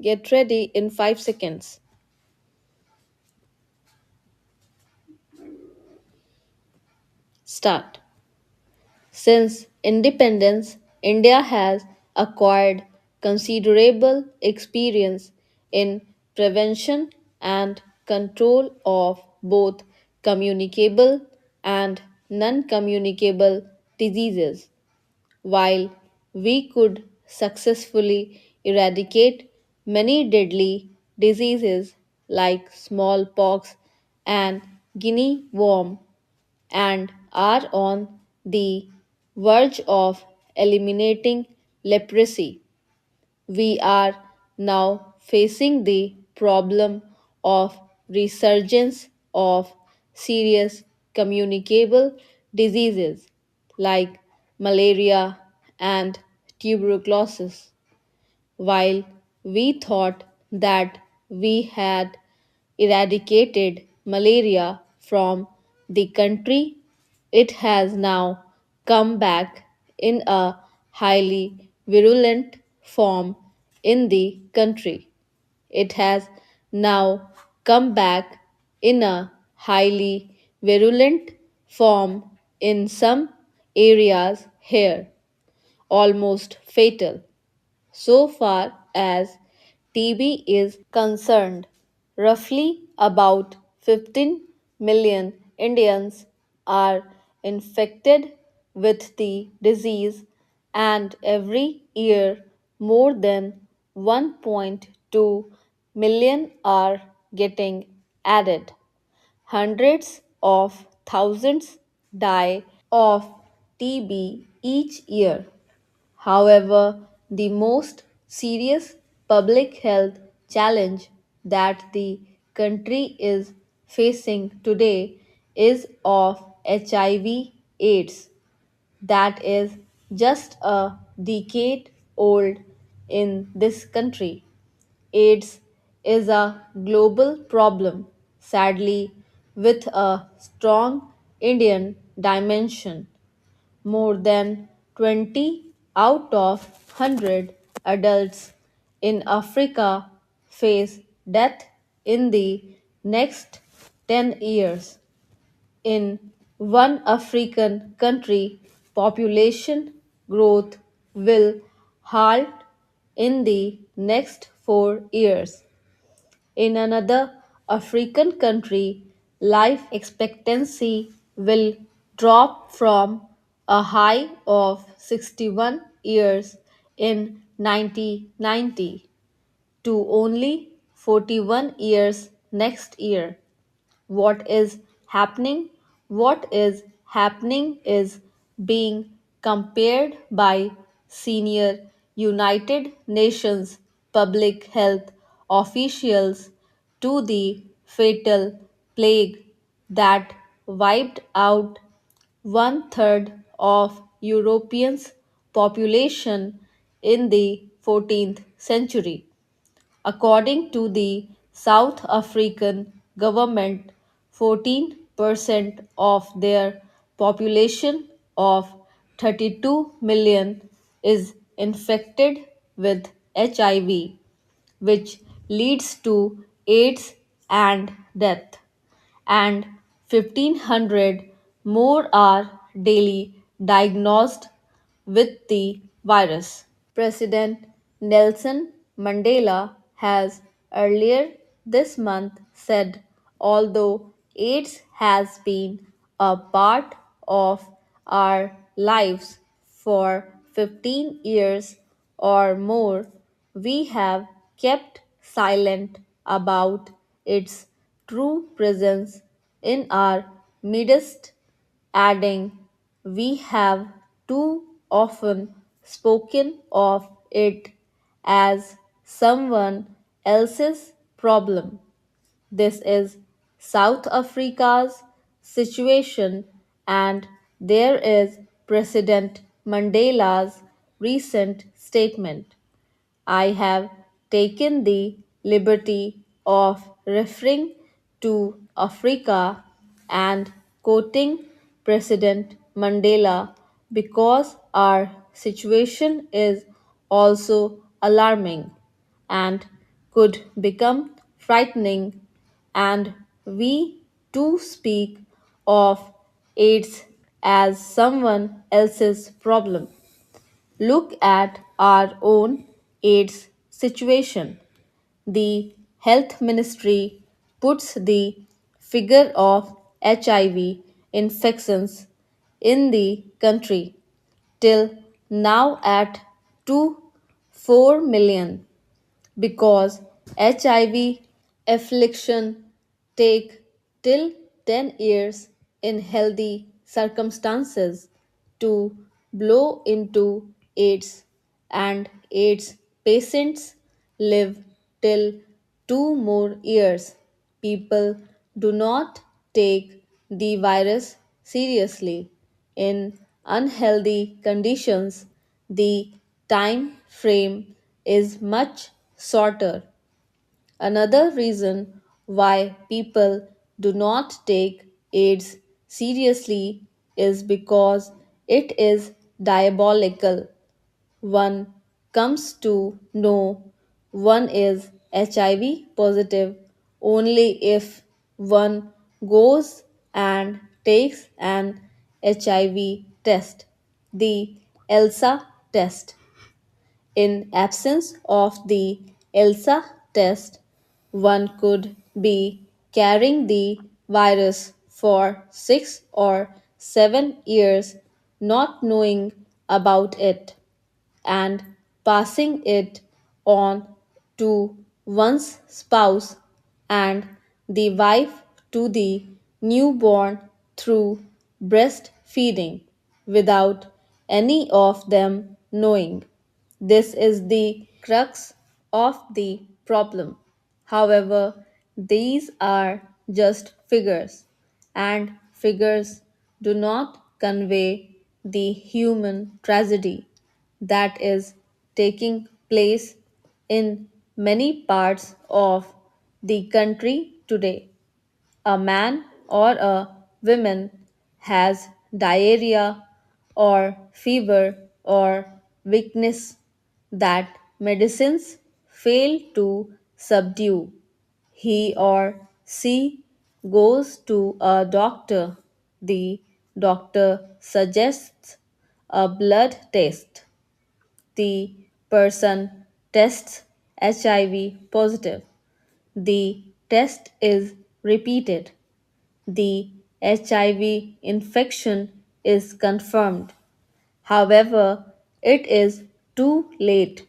Get ready in 5 seconds. Start. Since independence, India has acquired considerable experience in prevention and control of both communicable and non communicable diseases. While we could successfully eradicate many deadly diseases like smallpox and guinea worm, and are on the verge of eliminating leprosy, we are now facing the problem of resurgence of serious communicable diseases like malaria and tuberculosis. While we thought that we had eradicated malaria from the country, it has now come back in a highly virulent form in the country. It has now come back in a highly virulent form in some areas here, almost fatal. So far as TB is concerned, roughly about 15 million Indians are infected with the disease, and every year more than 1.2 million are getting added. Hundreds of thousands die of TB each year. However, the most serious public health challenge that the country is facing today is of HIV AIDS, that is just a decade old in this country. AIDS is a global problem, sadly, with a strong Indian dimension. More than 20 out of 100 adults in Africa face death in the next 10 years. In one African country, population growth will halt in the next 4 years. In another African country, life expectancy will drop from a high of 61 years in 1990 to only 41 years next year. What is happening? What is happening is being compared by senior United Nations public health officials to the fatal plague that wiped out one third of Europeans' population in the 14th century. According to the South African government, 14% of their population of 32 million is infected with HIV, which leads to AIDS and death, and 1500 more are daily diagnosed with the virus. President Nelson Mandela has earlier this month said although AIDS has been a part of our lives for 15 years or more, we have kept silent about its true presence in our midst, adding, we have too often spoken of it as someone else's problem. This is South Africa's situation, and there is President Mandela's recent statement. I have taken the liberty of referring to Africa and quoting President Mandela because our situation is also alarming, and could become frightening, and we too speak of AIDS as someone else's problem. Look at our own AIDS situation. The Health Ministry puts the figure of HIV infections in the country till now at 2 4 million because HIV affliction take till 10 years in healthy circumstances to blow into AIDS, and AIDS patients live till 2 more years. People do not take the virus seriously. In unhealthy conditions, the time frame is much shorter. Another reason why people do not take AIDS seriously is because it is diabolical. One comes to know one is HIV positive only if one goes and takes an HIV test, the ELSA test. In absence of the ELSA test, one could be carrying the virus for 6 or 7 years not knowing about it and passing it on to one's spouse and the wife to the newborn through breastfeeding without any of them knowing. This is the crux of the problem. However, these are just figures, and figures do not convey the human tragedy that is taking place in many parts of the country today. A man or a woman has diarrhea or fever or weakness that medicines fail to subdue. He or she goes to a doctor. The doctor suggests a blood test. The person tests HIV positive. The test is repeated. The HIV infection is confirmed. However, it is too late.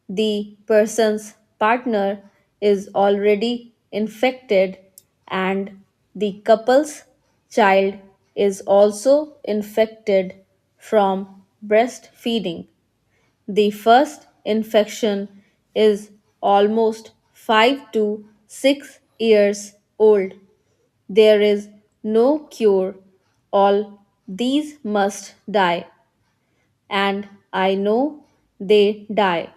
The person's partner is already infected, and the couple's child is also infected from breastfeeding. The first infection is almost 5 to 6 years old. There is no cure. All these must die. And I know they die.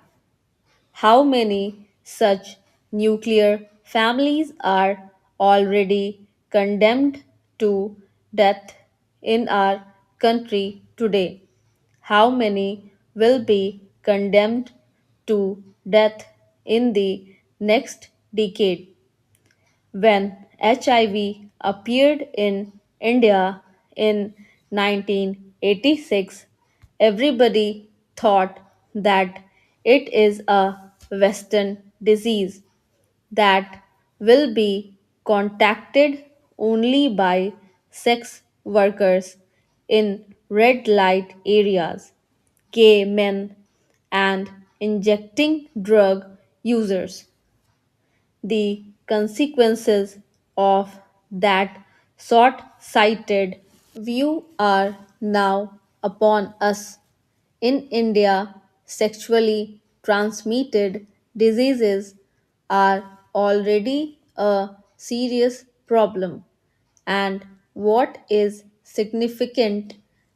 How many such nuclear families are already condemned to death in our country today? How many will be condemned to death in the next decade? When HIV appeared in India in 1986, everybody thought that it is a Western disease that will be contacted only by sex workers in red light areas, gay men, and injecting drug users. The consequences of that short sighted view are now upon us. In India, sexually transmitted diseases are already a serious problem. And what is significant,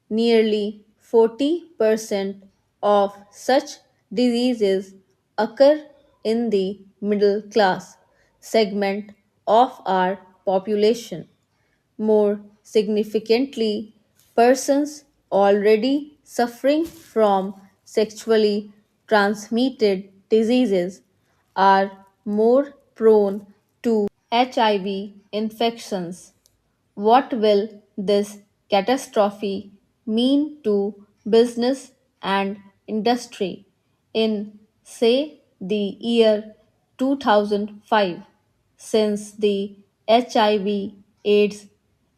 nearly 40% of such diseases occur in the middle class segment of our population. More significantly, persons already suffering from sexually transmitted diseases are more prone to HIV infections. What will this catastrophe mean to business and industry in, say, the year 2005, since the HIV/AIDS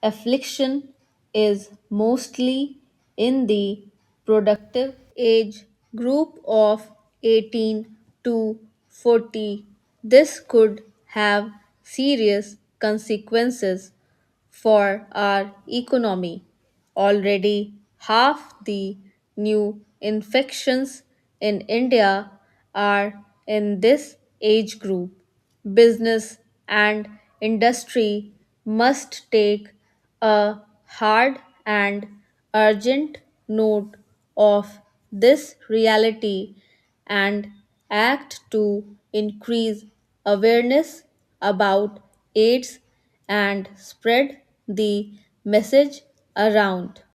affliction is mostly in the productive age group of 18 to 40? This could have serious consequences for our economy. Already, half the new infections in India are in this age group. Business and industry must take a hard and urgent note of this reality and act to increase awareness about AIDS and spread the message around.